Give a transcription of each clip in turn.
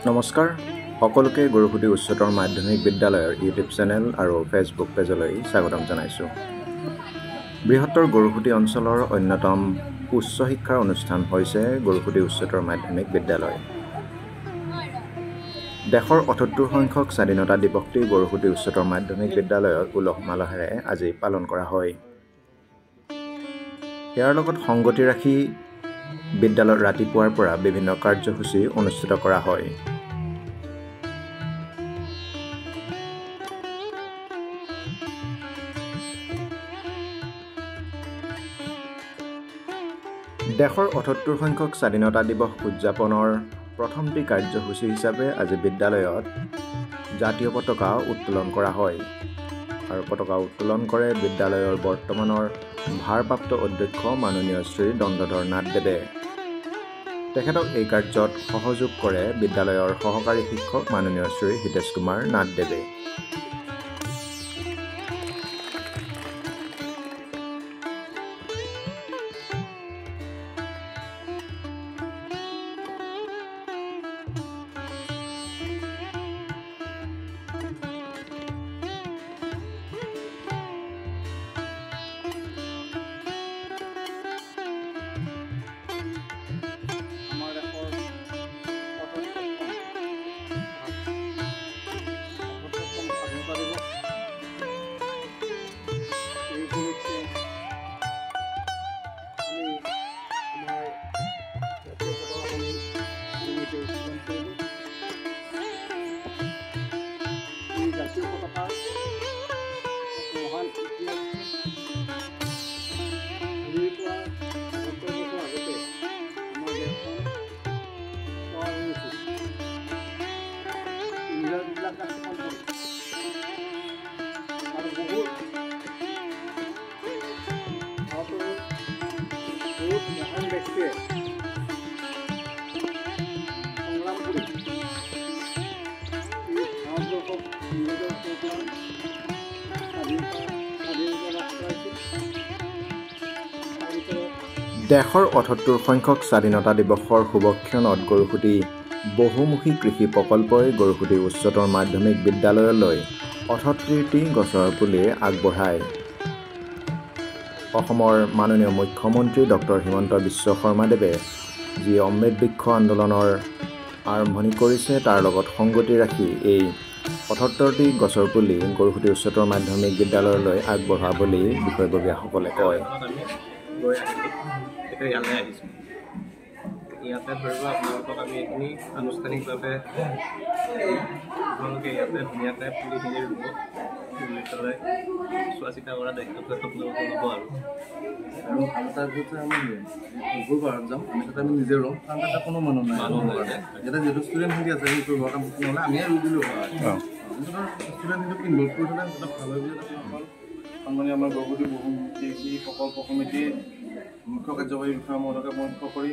নমস্কাৰ সকলোকে গুৰুকুটি উচ্চতৰ মাধ্যমিক বিদ্যালয়ৰ ইউটিউব চেনেল আৰু ফেচবুক পেজলৈ স্বাগতম জনাইছোঁ। বৃহত্তৰ গুৰুকুটি অঞ্চলৰ অন্যতম উচ্চ শিক্ষাৰ অনুষ্ঠান হৈছে গুৰুকুটি উচ্চতৰ মাধ্যমিক বিদ্যালয়। দেশৰ ৭৮ সংখ্যক স্বাধীনতা দিৱসটি গুৰুকুটি উচ্চতৰ মাধ্যমিক বিদ্যালয়ত উলহ মালহেৰে আজি পালন কৰা হয়। ইয়াৰ লগত সংগতি ৰাখি বিদ্যালয়ত ৰাতিপুৱাৰ পৰা বিভিন্ন কাৰ্যসূচী অনুষ্ঠিত কৰা হয়। দেশৰ ৭৮ সংখ্যক স্বাধীনতা দিৱস উদযাপনৰ প্ৰথমটি কাৰ্যসূচী হিচাপে আজি বিদ্যালয়ত জাতীয় পতাকা উত্তোলন কৰা হয় আৰু পতাকা উত্তোলন কৰে বিদ্যালয়ৰ বৰ্তমানৰ ভাৰপ্ৰাপ্ত অধ্যক্ষ মাননীয় শ্ৰী দণ্ডধৰ নাথদেৱে। তেখেতক এই কাৰ্যত সহযোগ কৰে বিদ্যালয়ৰ সহকাৰী শিক্ষক মাননীয় শ্ৰী হিতেশ কুমাৰ নাথদেৱে। দেশৰ ৭৮ সংখ্যক স্বাধীনতা দিৱসৰ শুভক্ষণত গুৰুকুটি বহুমুখী কৃষি প্ৰকল্পই গুৰুকুটি উচ্চতৰ মাধ্যমিক বিদ্যালয়লৈ ৭৮টি গছৰ পুলি আগবঢ়ায়। অসমৰ মাননীয় মুখ্যমন্ত্ৰী ডক্টৰ হিমন্ত বিশ্ব শৰ্মাদেৱে যি অমৃত বৃক্ষ আন্দোলনৰ আৰম্ভণি কৰিছে তাৰ লগত সংগতি ৰাখি এই ৭৮টি গছৰ পুলি গুৰুকুটি উচ্চতৰ মাধ্যমিক বিদ্যালয়লৈ আগবঢ়োৱা বুলি বিষয়ববীয়াসকলে কয়। ইয়াতে ধৰিব আপোনালোকক আমি এইখিনি আনুষ্ঠানিকভাৱে আপোনালোকে ইয়াতে ধুনীয়াকৈ পুলিখিনি ৰুব, ৰুই পেলাই চোৱা চিতা কৰা দায়িত্বটো আপোনালোকে ল'ব। আৰু তাত যেতিয়া আমি ফুলবোৰ ঘৰত যাম আমি তাতে আমি নিজে ৰুম, কাৰণ তাতে কোনো মানুহ নাই। ইয়াতে যিহেতু ষ্টুডেণ্টখিনি আছে সেই কৰিব কাম নহ'লে আমিয়ে ৰুই দিলোঁ হয়। ষ্টুডেণ্টখিনি ইনভলভ কৰি থ'লে তাতে ভাল হয় বুলি সন্মানীয় আমাৰ গুৰুকুটি বহুমুখী প্ৰকল্প সমিতিৰ মুখ্য কাৰ্যবাহী বিষয়া মহোদয়কে মুখ্য কৰি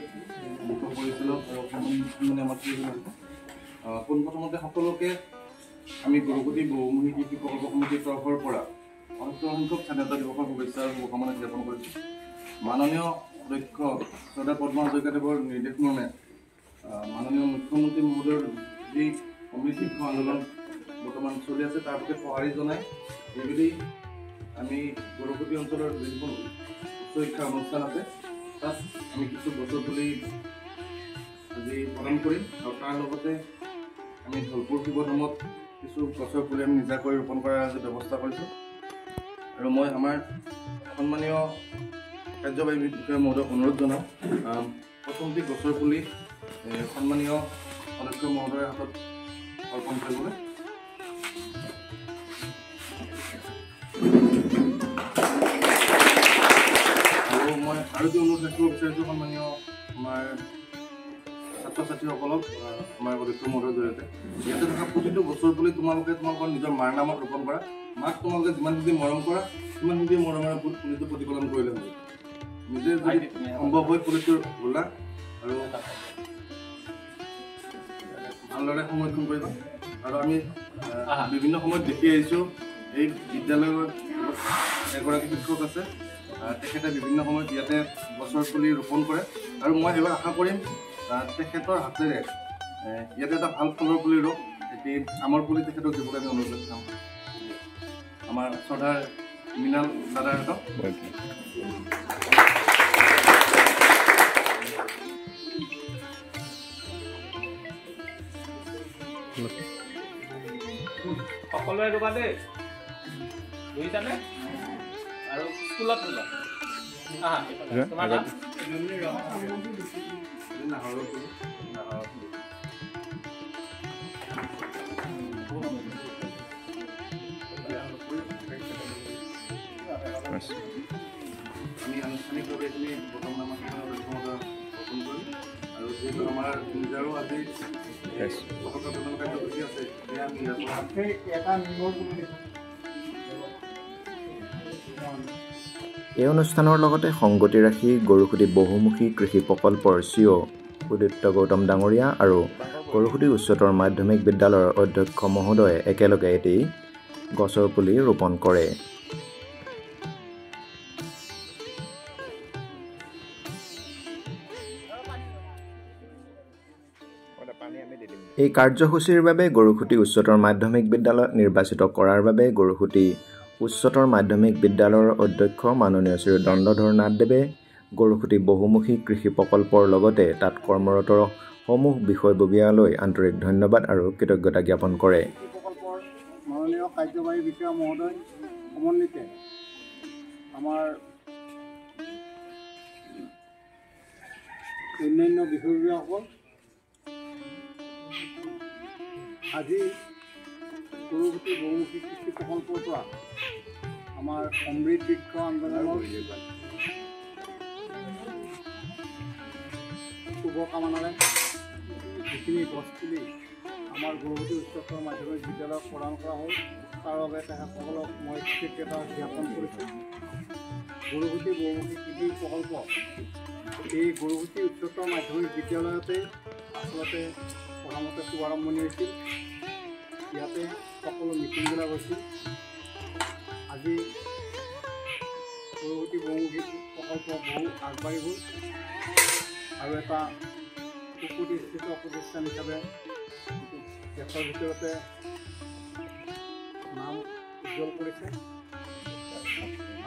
মুখ্য কৰিছিলোঁ আৰু মানে আমাৰ পোনপ্ৰথমতে সকলোকে আমি গুৰুকুটি বহুমুখী কৃষি প্ৰকল্প সমিতিৰ তৰফৰ পৰা ৭৮ সংখ্যক স্বাধীনতা দিৱসৰ শুভেচ্ছা আৰু শুভকামনা জ্ঞাপন কৰিছোঁ। মাননীয় অধ্যক্ষ চৰ্দাৰ পদ্মা হাজৰিকাদেৱৰ নিৰ্দেশমৰ্মে মাননীয় মুখ্যমন্ত্ৰী মহোদয়ৰ যি অমৃত বৃক্ষ আন্দোলন বৰ্তমান চলি আছে তাৰ প্ৰতি সঁহাৰি জনাই এইবুলি আমি গুৰুকুটি অঞ্চলৰ যিবোৰ উচ্চ শিক্ষা অনুষ্ঠান আছে তাত আমি কিছু গছৰ পুলি আজি প্ৰদান কৰিম আৰু তাৰ লগতে আমি ঢলপুৰ শিৱধামত কিছু গছৰ পুলি আমি নিজাকৈ ৰোপণ কৰাৰ আজি ব্যৱস্থা কৰিছোঁ। আৰু মই আমাৰ সন্মানীয় কাৰ্যবাহী বিষয়া মহোদয়ক অনুৰোধ জনাওঁ প্ৰথমটি গছৰ পুলি সন্মানীয় অধ্যক্ষ মহোদয়ৰ হাতত অৰ্পণ কৰিবলৈ। মই আৰু কি অনুৰোধ ৰাখিব বিচাৰিছোঁ সন্মানীয় আমাৰ ছাত্ৰ ছাত্ৰীসকলক আমাৰ অধ্যক্ষ মহোদয়ৰ জৰিয়তে ইয়াতে থকা প্ৰতিটো গছৰ পুলি তোমালোকৰ নিজৰ মাৰ নামত ৰোপণ কৰা। মাক তোমালোকে যিমানখিনি মৰম কৰা সিমানখিনি মৰমেৰে পুলিটো প্ৰতিপালন কৰিলে হ'ব। নিজে যদি সম্ভৱ হৈ পুলিটো ৰুলা আৰু ভালদৰে সংৰক্ষণ কৰিবা। আৰু আমি বিভিন্ন সময়ত দেখি আহিছোঁ এই বিদ্যালয়ৰ এগৰাকী শিক্ষক আছে তেখেতে বিভিন্ন সময়ত ইয়াতে গছৰ পুলি ৰোপণ কৰে আৰু মই এবাৰ আশা কৰিম তেখেতৰ হাতেৰে ইয়াতে এটা ভাল ফলৰ পুলি ৰোগ এটি আমৰ পুলি তেখেতক দিবলৈ আমি অনুৰোধ কৰিম আমাৰ শ্ৰদ্ধাৰ মৃণাল দাদাহঁতক সকলোৱে ৰুবা দেই বুজিছানে আৰু স্কুলত ৰুবা তোমাৰ নাম নাহৰৰ পুলি আমি আনুষ্ঠানিকভাৱে এইখিনি বৰ্তমান আমাৰ ক্ষমতা গঠন কৰিম আৰু যিহেতু আমাৰ নিজৰো আজি পতাকা উত্তোলন কাৰ্যসূচী আছে সেয়া আমি এই অনুষ্ঠানৰ লগতে সংগতি ৰাখি গৰুসুতি বহুমুখী কৃষি প্ৰকল্পৰ CEO উদিত্য গৌতম ডাঙৰীয়া আৰু গৰুসুতি উচ্চতৰ মাধ্যমিক বিদ্যালয়ৰ অধ্যক্ষ মহোদয়ে একেলগে এটি গছৰ পুলি ৰোপণ কৰে। এই কাৰ্যসূচীৰ বাবে গৰুসুতি উচ্চতৰ মাধ্যমিক বিদ্যালয় নিৰ্বাচিত কৰাৰ বাবে গৰুসুতি উচ্চতৰ মাধ্যমিক বিদ্যালয়ৰ অধ্যক্ষ মাননীয় শ্ৰী দণ্ডধৰ নাথদেৱে গৰুসুতি বহুমুখী কৃষি প্ৰকল্পৰ লগতে তাত কৰ্মৰত সমূহ বিষয়ববীয়ালৈ আন্তৰিক ধন্যবাদ আৰু কৃতজ্ঞতা জ্ঞাপন কৰে। প্ৰকল্পৰ মাননীয় কাৰ্যবাহী বিষয়া মহোদয় সমন্বিতে আমাৰ অন্যান্য বিষয়ববীয়াসকল আজি গৰুসুতি বহুমুখী কৃষি প্ৰকল্পৰ পৰা আমাৰ অমৃত বৃক্ষ আন্দোলনৰ শুভকামনাৰে যিখিনি গছপুলি আমাৰ গৰুসুতি উচ্চতৰ মাধ্যমিক বিদ্যালয়ত প্ৰদান কৰা হ'ল তাৰ বাবে তেখেতসকলক মই কৃতজ্ঞতা জ্ঞাপন কৰিছোঁ। গৰুসুতি বহুমুখী কৃষি প্ৰকল্প এই গৰুসুতি উচ্চতৰ মাধ্যমিক বিদ্যালয়তে আচলতে প্ৰথমতে শুভাৰম্ভণি হৈছিল। ইয়াতে সকলো মিটিংবিলাক হৈছিল। আজি গৰুসুতি বহুমুখী প্ৰকল্প বহু আগবাঢ়ি গ'ল আৰু এটা সুপ্ৰতিষ্ঠিত প্ৰতিষ্ঠান হিচাপে দেশৰ ভিতৰতে নাম উজ্জ্বল কৰিছে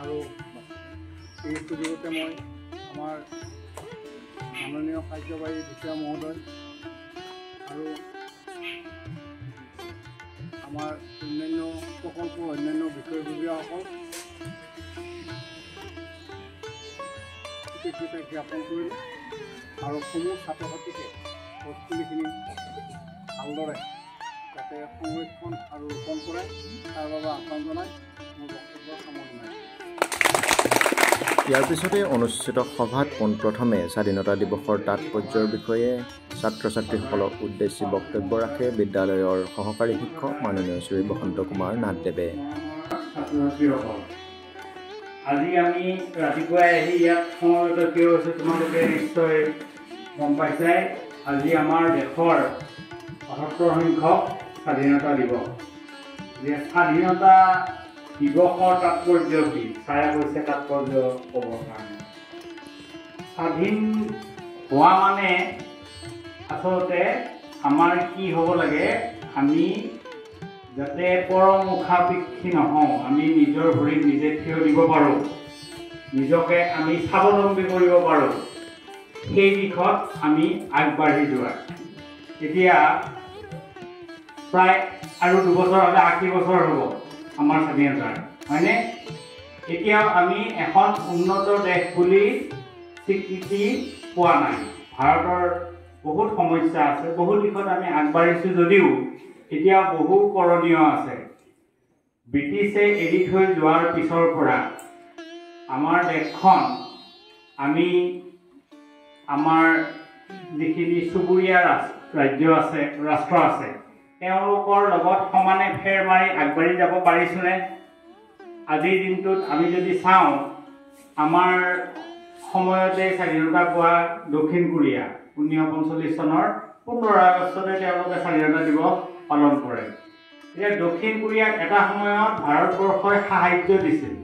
আৰু এই সুযোগতে মই আমাৰ মাননীয় কাৰ্যবাহী বিষয়া মহোদয় আৰু আমাৰ অন্যান্য প্ৰকল্প অন্যান্য বিষয়ববীয়াসকল কৃতজ্ঞতা জ্ঞাপন কৰিলোঁ আৰু সমূহ ছাত্ৰ ছাত্ৰীকে গছপুলিখিনি ভালদৰে যাতে সংৰক্ষণ আৰু ৰোপণ কৰে তাৰ বাবে আহ্বান জনাই মোৰ বক্তব্য সামৰণি মাৰিছোঁ। ইয়াৰ পিছতে অনুষ্ঠিত সভাত পোনপ্ৰথমে স্বাধীনতা দিৱসৰ তাৎপৰ্যৰ বিষয়ে ছাত্ৰ ছাত্ৰীসকলক উদ্দেশ্যি বক্তব্য ৰাখে বিদ্যালয়ৰ সহকাৰী শিক্ষক মাননীয় শ্ৰী বসন্ত কুমাৰ নাথদেৱে। আজি আমি ৰাতিপুৱাই আহি ইয়াত সমবেত কিয় হৈছে তোমালোকে নিশ্চয় গম পাইছাই। আজি আমাৰ দেশৰ ৭৮ সংখ্যক স্বাধীনতা দিৱস। যে স্বাধীনতা দিৱসৰ তাৎপৰ্য কি ছাৰে কৈছে তাৎপৰ্য ক'বৰ কাৰণে। স্বাধীন হোৱা মানে আচলতে আমাৰ কি হ'ব লাগে, আমি যাতে পৰমুখাপেক্ষী নহওঁ, আমি নিজৰ ভৰিত নিজে থিয় দিব পাৰোঁ, নিজকে আমি স্বাৱলম্বী কৰিব পাৰোঁ, সেই দিশত আমি আগবাঢ়ি যোৱা। এতিয়া প্ৰায় আৰু 2 বছৰ হ'লে 80 বছৰ হ'ব আমাৰ স্বাধীনতাৰ, হয়নে? এতিয়াও আমি এখন উন্নত দেশ বুলি স্বীকৃতি পোৱা নাই। ভাৰতৰ বহুত সমস্যা আছে, বহু দিশত আমি আগবাঢ়িছোঁ যদিও এতিয়া বহু কৰণীয় আছে। ব্ৰিটিছে এৰি থৈ যোৱাৰ পিছৰ পৰা আমাৰ দেশখন আমি আমাৰ যিখিনি চুবুৰীয়া ৰাজ্য আছে, ৰাষ্ট্ৰ আছে, তেওঁলোকৰ লগত সমানে ফেৰ মাৰি আগবাঢ়ি যাব পাৰিছোঁনে? আজিৰ দিনটোত আমি যদি চাওঁ, আমাৰ সময়তে স্বাধীনতা পোৱা দক্ষিণ কোৰিয়া 1945 চনৰ 15 আগষ্টতে তেওঁলোকে স্বাধীনতা দিৱস পালন কৰে। এতিয়া দক্ষিণ কোৰিয়াক এটা সময়ত ভাৰতবৰ্ষই সাহায্য দিছিল,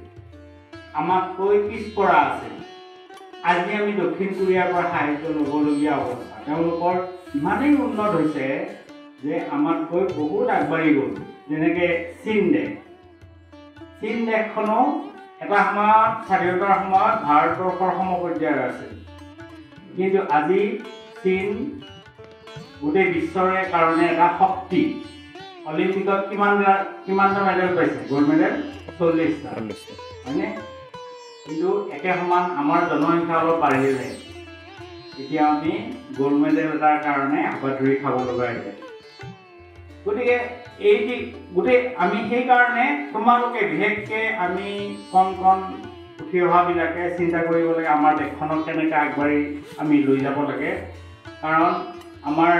আমাতকৈ পিছপৰা আছিল। আজি আমি দক্ষিণ কোৰিয়াৰ পৰা সাহায্য ল'বলগীয়া অৱস্থা। তেওঁলোকৰ ইমানেই উন্নত হৈছে যে আমাতকৈ বহুত আগবাঢ়ি গ'ল। যেনেকৈ চীন দেশখনো এটা সময়ত স্বাধীনতাৰ সময়ত ভাৰতবৰ্ষৰ সমপৰ্যায়ৰ আছিল, কিন্তু আজি চীন গোটেই বিশ্বৰে কাৰণে এটা শক্তি। অলিম্পিকত কিমানটা মেডেল পাইছে? গ'ল্ড মেডেল 40টা, হয়নে? কিন্তু একে সমান আমাৰ জনসংখ্যা অলপ বাঢ়িলে এতিয়া আমি গ'ল্ড মেডেল এটাৰ কাৰণে হাবাথুৰি খাব লগা হৈছে। গতিকে গোটেই আমি সেইকাৰণে তোমালোকে বিশেষকৈ আমি কণ উঠি অহাবিলাকে চিন্তা কৰিব লাগে আমাৰ দেশখনক কেনেকৈ আগবাঢ়ি আমি লৈ যাব লাগে। কাৰণ আমাৰ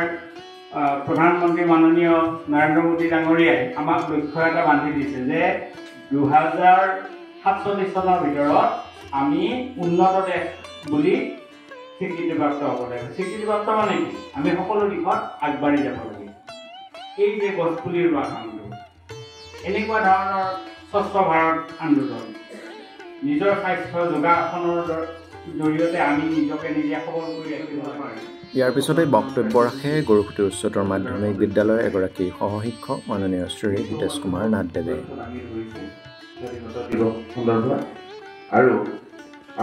প্ৰধানমন্ত্ৰী মাননীয় নৰেন্দ্ৰ মোদী ডাঙৰীয়াই আমাক লক্ষ্য এটা বান্ধি দিছে যে 2047 চনৰ ভিতৰত আমি উন্নত দেশ বুলি স্বীকৃতিপ্ৰাপ্ত হ'ব লাগে। স্বীকৃতিপ্ৰাপ্ত মানে কি? আমি সকলো দিশত আগবাঢ়ি যাব লাগে। এই যে গছপুলি ৰোৱা কামটো, এনেকুৱা ধৰণৰ স্বচ্ছ ভাৰত আন্দোলন, নিজৰ স্বাস্থ্য যোগাসনৰ জৰিয়তে আমি নিজকে নিজে সবল কৰি ৰাখিব পাৰিম। ইয়াৰ পিছতে বক্তব্য ৰাখে গৰুসুঁতি উচ্চতৰ মাধ্যমিক বিদ্যালয়ৰ এগৰাকী সহশিক্ষক মাননীয় শ্ৰী হিতেশ কুমাৰ নাথদেৱে। আৰু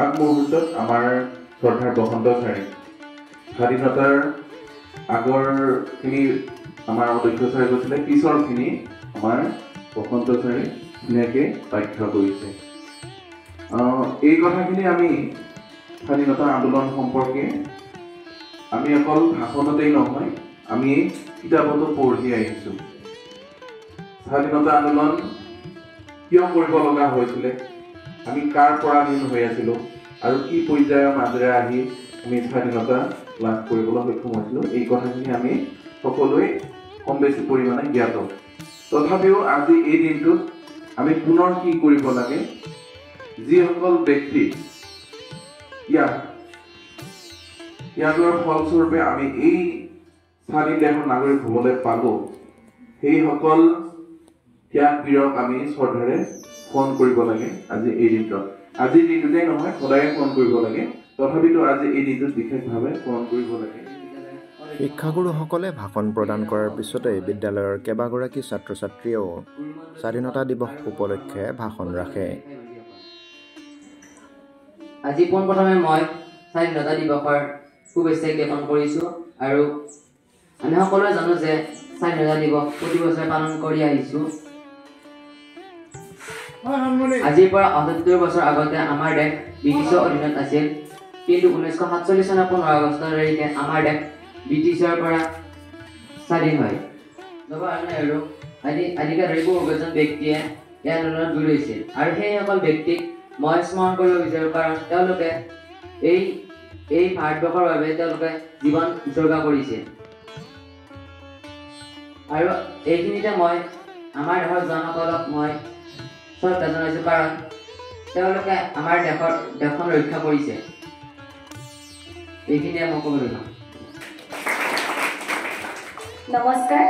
আগমুহূৰ্তত আমাৰ শ্ৰদ্ধাৰ বসন্ত ছাৰে স্বাধীনতাৰ আগৰখিনি আমাৰ অধ্যক্ষ ছাৰে কৈছিলে, পিছৰখিনি আমাৰ বসন্ত ছাৰে ধুনীয়াকৈ ব্যাখ্যা কৰিছে। এই কথাখিনি আমি স্বাধীনতা আন্দোলন সম্পৰ্কে আমি অকল ভাষণতেই নহয়, আমি কিতাপতো পঢ়ি আহিছোঁ। স্বাধীনতা আন্দোলন কিয় কৰিব লগা হৈছিলে, আমি কাৰ পৰাধীন হৈ আছিলোঁ আৰু কি পৰ্যায়ৰ মাজেৰে আহি আমি স্বাধীনতা লাভ কৰিবলৈ সক্ষম হৈছিলোঁ, এই কথাখিনি আমি সকলোৱে কম বেছি পৰিমাণে জ্ঞাত। তথাপিও আজি এই দিনটোত আমি পুনৰ কি কৰিব লাগে, যিসকল ব্যক্তি ইয়াৰ ফলস্বৰূপে আমি এই স্বাধীন দেশৰ নাগৰিক হ'বলৈ পালোঁ, সেইসকল ত্যাগবীৰক আমি শ্ৰদ্ধাৰে স্মৰণ কৰিব লাগে। আজি এই দিনটোত, আজিৰ দিনটোতেই নহয় সদায়ে স্মৰণ কৰিব লাগে, তথাপিতো আজি এই দিনটোত বিশেষভাৱে স্মৰণ কৰিব লাগে। শিক্ষাগুৰুসকলে ভাষণ প্ৰদান কৰাৰ পিছতে বিদ্যালয়ৰ কেইবাগৰাকী ছাত্ৰ ছাত্ৰীয়েও স্বাধীনতা দিৱস উপলক্ষে ভাষণ ৰাখে। আজি পোনপ্ৰথমে মই স্বাধীনতা দিৱসৰ শুভেচ্ছা জ্ঞাপন কৰিছোঁ। আৰু আমি সকলোৱে জানো যে স্বাধীনতা দিৱস প্ৰতি বছৰে পালন কৰি আহিছোঁ। আজিৰ পৰা ৭৮ বছৰ আগতে আমাৰ দেশ ব্ৰিটিছৰ অধীনত আছিল, কিন্তু 1947 চনৰ 15 আগষ্ট তাৰিখে আমাৰ দেশ ব্ৰিটিছৰ পৰা স্বাধীন হয়। জৱাহৰলাল নেহৰু আদিকে ধৰি বহুকেইজন ব্যক্তিয়ে এই আন্দোলনত জড়িত হৈছিল, আৰু সেইসকল ব্যক্তিক মই স্মৰণ কৰিব বিচাৰোঁ, কাৰণ তেওঁলোকে এই ভাৰতবৰ্ষৰ বাবে তেওঁলোকে জীৱন উৎসৰ্গা কৰিছে। আৰু এইখিনিতে মই আমাৰ দেশৰ জনসকলক মই শ্ৰদ্ধা জনাইছোঁ, কাৰণ তেওঁলোকে আমাৰ দেশখন ৰক্ষা কৰিছে। এইখিনিয়ে মই ক'বলৈ যাম। নমস্কাৰ।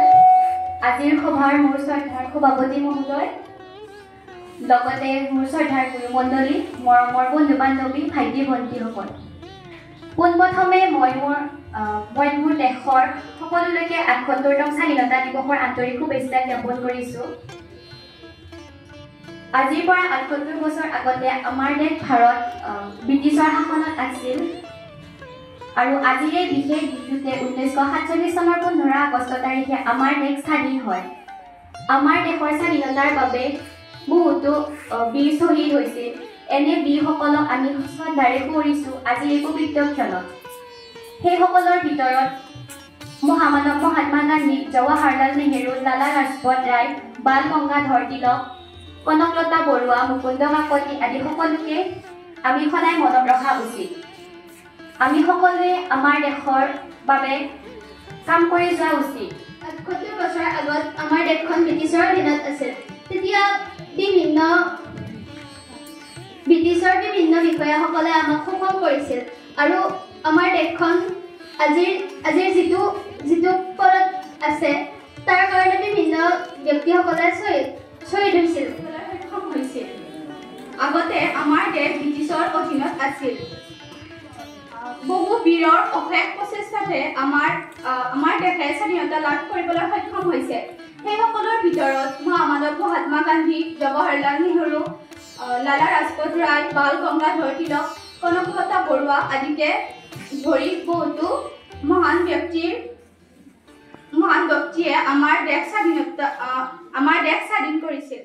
আজিৰ সভাৰ মোৰ শ্ৰদ্ধাৰ সভাপতি মহোদয়, লগতে মোৰ শ্ৰদ্ধাৰ গুৰুমণ্ডলী, মৰমৰ বন্ধু বান্ধৱী, ভাইটি ভণ্টিসকল, পোনপ্ৰথমে মই মোৰ দেশৰ সকলোলৈকে ৭৮তম স্বাধীনতা দিৱসৰ আন্তৰিক শুভেচ্ছা জ্ঞাপন কৰিছোঁ। আজিৰ পৰা ৭৮ বছৰ আগতে আমাৰ দেশ ভাৰত ব্ৰিটিছৰ শাসনত আছিল, আৰু আজিৰ এই বিশেষ দিনটোতে 1947 চনৰ 15 আগষ্ট তাৰিখে আমাৰ দেশ স্বাধীন হয়। আমাৰ দেশৰ স্বাধীনতাৰ বাবে বহুতো বীৰ শ্বহীদ হৈছিল। এনে বীৰসকলক আমি শ্ৰদ্ধাৰে সোঁৱৰিছোঁ আজিৰ এই পবিত্ৰ ক্ষণত। সেইসকলৰ ভিতৰত মহামানৱ মহাত্মা গান্ধী, জৱাহৰলাল নেহৰু, লালা লাজপত ৰায়, বাল গংগাধৰ তিলক, কনকলতা বৰুৱা, মুকুন্দ কাকতি আদি সকলোকে আমি সদায় মনত ৰখা উচিত। আমি সকলোৱে আমাৰ দেশৰ বাবে কাম কৰি যোৱা উচিত। ৭৮ বছৰ আগত আমাৰ দেশখন ব্ৰিটিছৰ অধীনত আছিল। তেতিয়া ব্ৰিটিছৰ বিভিন্ন বিষয়াসকলে আমাক শোষণ কৰিছিল, আৰু আমাৰ দেশখন আজিৰ যিটো পদত আছে তাৰ কাৰণে বিভিন্ন ব্যক্তিসকলে শ্বহীদ হৈছিল, সক্ষম হৈছিল। আগতে আমাৰ দেশ ব্ৰিটিছৰ অধীনত আছিল। বহু বীৰৰ অশেষ প্ৰচেষ্টা প্ৰচেষ্টাতে আমাৰ দেশে স্বাধীনতা লাভ কৰিবলৈ সক্ষম হৈছে। সেইসকলৰ ভিতৰত মহামানৱ মহাত্মা গান্ধী, জৱাহৰলাল নেহৰু, লালা ৰাজপথ ৰায়, বাল গংগাধৰ তিলক, কনকলতা বৰুৱা আদিকে ধৰি বহুতো মহান ব্যক্তিয়ে আমাৰ দেশ স্বাধীন কৰিছিল।